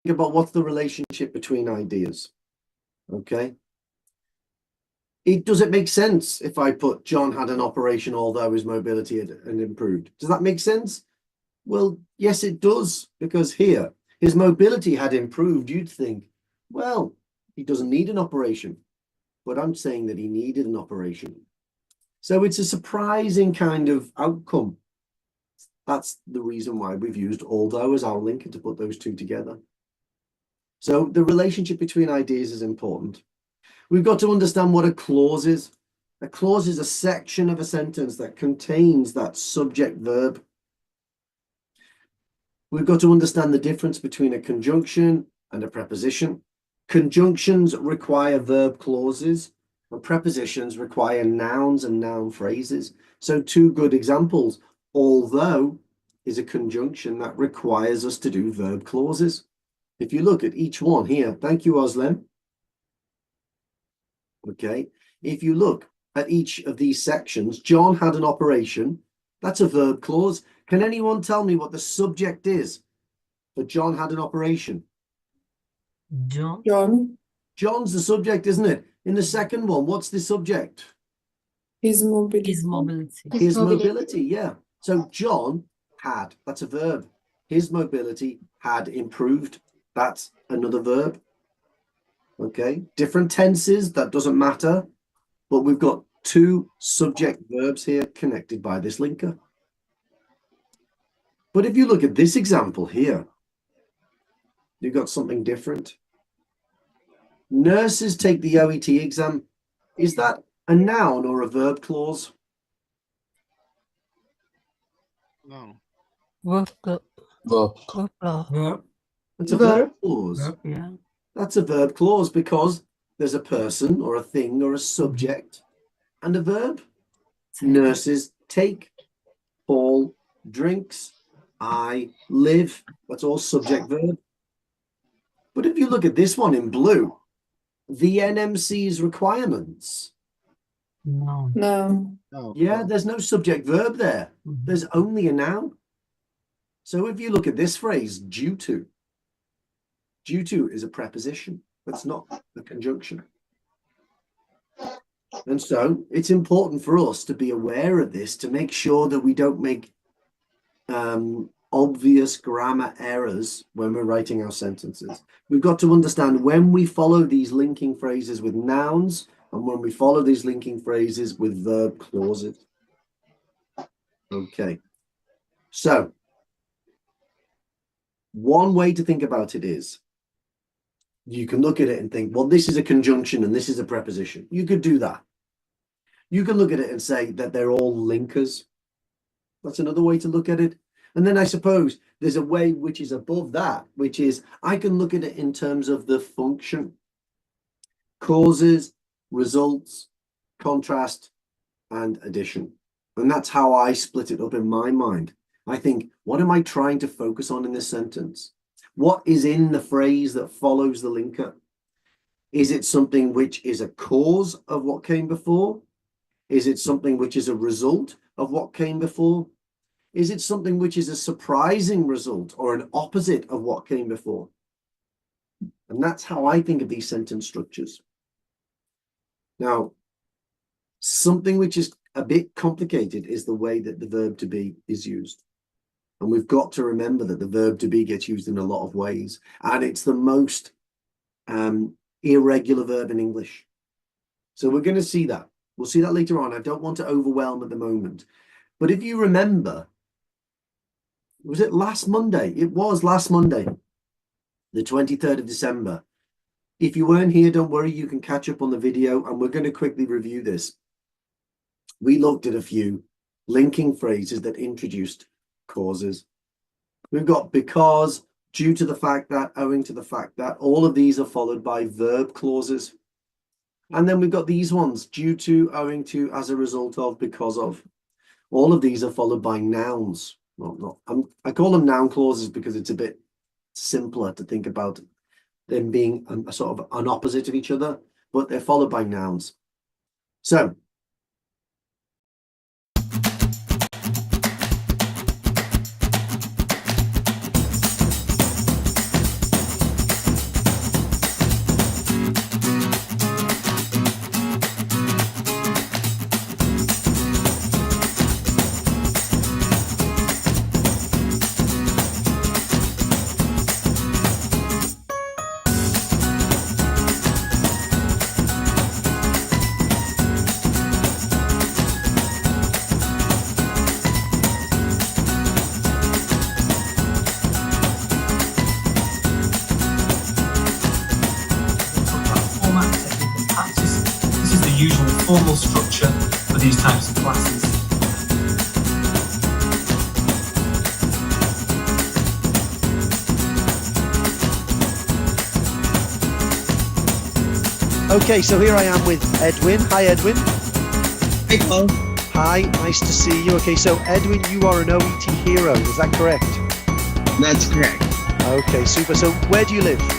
about what's the relationship between ideas. Okay. Does it make sense if I put John had an operation although his mobility had improved? Does that make sense? Well, yes, it does, because here his mobility had improved. You'd think, well, he doesn't need an operation, but I'm saying that he needed an operation. So it's a surprising kind of outcome. That's the reason why we've used although as our linker to put those two together. So the relationship between ideas is important. We've got to understand what a clause is. A clause is a section of a sentence that contains that subject verb. We've got to understand the difference between a conjunction and a preposition. Conjunctions require verb clauses, and prepositions require nouns and noun phrases. So two good examples. Although is a conjunction that requires us to do verb clauses. If you look at each one here, thank you, Oslem. Okay, if you look at each of these sections, John had an operation. That's a verb clause. Can anyone tell me what the subject is for John had an operation? John. John's the subject, isn't it? In the second one, what's the subject? His mobility. His mobility, yeah. So John had, that's a verb. His mobility had improved. That's another verb. Okay, different tenses, that doesn't matter. But we've got two subject verbs here connected by this linker. But if you look at this example here, you've got something different. Nurses take the OET exam. Is that a noun or a verb clause? No. Verb. It's a verb clause. Yeah. That's a verb clause because there's a person or a thing or a subject and a verb. Nurses take, Paul drinks, I live. That's all subject verb. But if you look at this one in blue, the NMC's requirements. No. Yeah, there's no subject verb there. There's only a noun. So if you look at this phrase, due to is a preposition. That's not a conjunction. And so it's important for us to be aware of this, to make sure that we don't make obvious grammar errors when we're writing our sentences. We've got to understand when we follow these linking phrases with nouns and when we follow these linking phrases with verb clauses. Okay. So one way to think about it is you can look at it and think, well, this is a conjunction and this is a preposition. You could do that. You can look at it and say that they're all linkers. That's another way to look at it. And then I suppose there's a way which is above that, which is I can look at it in terms of the function. Causes, results, contrast, and addition. And that's how I split it up in my mind. I think, what am I trying to focus on in this sentence? What is in the phrase that follows the linker? Is it something which is a cause of what came before? Is it something which is a result of what came before? Is it something which is a surprising result or an opposite of what came before? And that's how I think of these sentence structures. Now, something which is a bit complicated is the way that the verb to be is used. And we've got to remember that the verb to be gets used in a lot of ways. And it's the most irregular verb in English. So we're going to see that. We'll see that later on. I don't want to overwhelm at the moment. But if you remember, was it last Monday? It was last Monday, the 23rd of December. If you weren't here, don't worry. You can catch up on the video. And we're going to quickly review this. We looked at a few linking phrases that introduced causes. We've got because, due to the fact that, owing to the fact that. All of these are followed by verb clauses. And then we've got these ones, due to, owing to, as a result of, because of. All of these are followed by nouns. I call them noun clauses because it's a bit simpler to think about them being a sort of an opposite of each other, but they're followed by nouns. So usual formal structure for these types of classes. Okay, so here I am with Edwin. Hi, Edwin. Hey, Paul. Hi, nice to see you. Okay, so Edwin, you are an OET hero, is that correct? That's correct. Okay, super. So where do you live?